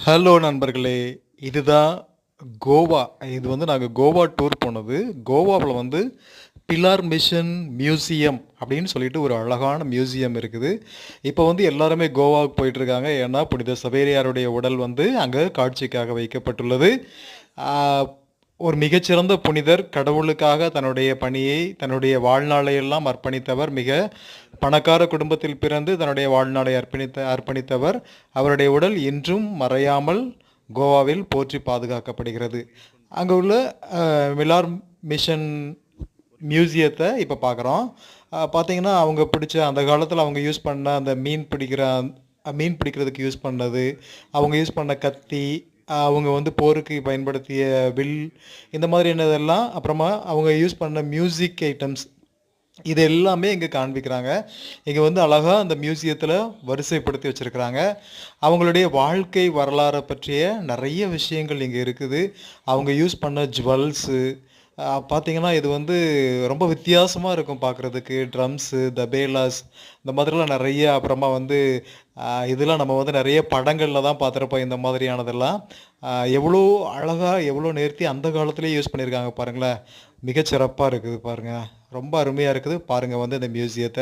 Hello நண்பர்களே! இதுதான் கோவா. இது வந்து நாங்க கோவா டூர் போனது. கோவாவுல வந்து பிலார் மிஷன் மியூசியம் அப்படின்னு சொல்லிட்டு ஒரு அழகான மியூசியம் இருக்குது. இப்போ வந்து எல்லாருமே கோவாவுக்கு போயிட்டுருக்காங்க. ஏன்னா, புனித சவேரியாருடைய உடல் வந்து அங்க காட்சிக்காக வைக்கப்பட்டுள்ளது. ஆ ஒரு மிகச்சிறந்த புனிதர். கடவுளுக்காக தன்னுடைய பணியை, தன்னுடைய வாழ்நாளை எல்லாம் அர்ப்பணித்தவர். மிக பணக்கார குடும்பத்தில் பிறந்து தன்னுடைய வாழ்நாளை அர்ப்பணித்தவர். அவருடைய உடல் இன்றும் மறையாமல் கோவாவில் போற்றி பாதுகாக்கப்படுகிறது. அங்க உள்ள மிலார் மிஷன் மியூசியத்தை இப்போ பார்க்குறோம். பார்த்தீங்கன்னா, அவங்க பிடிச்ச அந்த காலத்தில அவங்க யூஸ் பண்ண அந்த மீன் பிடிக்கிறதுக்கு யூஸ் பண்ணது, அவங்க யூஸ் பண்ண கத்தி, அவங்க வந்து போருக்கு பயன்படுத்திய வில், இந்த மாதிரியானதெல்லாம், அப்புறமா அவங்க யூஸ் பண்ண மியூசிக் ஐட்டம்ஸ், இது எல்லாமே இங்க காண்பிக்கிறாங்க. இங்க வந்து அழகா அந்த மியூசியத்துல வரிசைப்படுத்தி வச்சிருக்கிறாங்க. அவங்களுடைய வாழ்க்கை வரலாற பற்றிய நெறைய விஷயங்கள் இங்க இருக்குது. அவங்க யூஸ் பண்ண ஜுவல்ஸு, பார்த்தீங்கன்னா, இது வந்து ரொம்ப வித்தியாசமா இருக்கும் பார்க்குறதுக்கு. ட்ரம்ஸு, தபேலாஸ், இந்த மாதிரிலாம் நெறைய, அப்புறமா வந்து இதெல்லாம் நம்ம வந்து நெறைய படங்கள்ல தான் பார்த்துருப்போம் இந்த மாதிரியானதெல்லாம். எவ்வளோ அழகா, எவ்வளோ நேர்த்தி அந்த காலத்திலேயே யூஸ் பண்ணியிருக்காங்க பாருங்களேன். மிகச் சிறப்பா இருக்குது பாருங்க. ரொம்ப அருமையா இருக்குது. பாருங்க வந்து இந்த மியூசியத்த.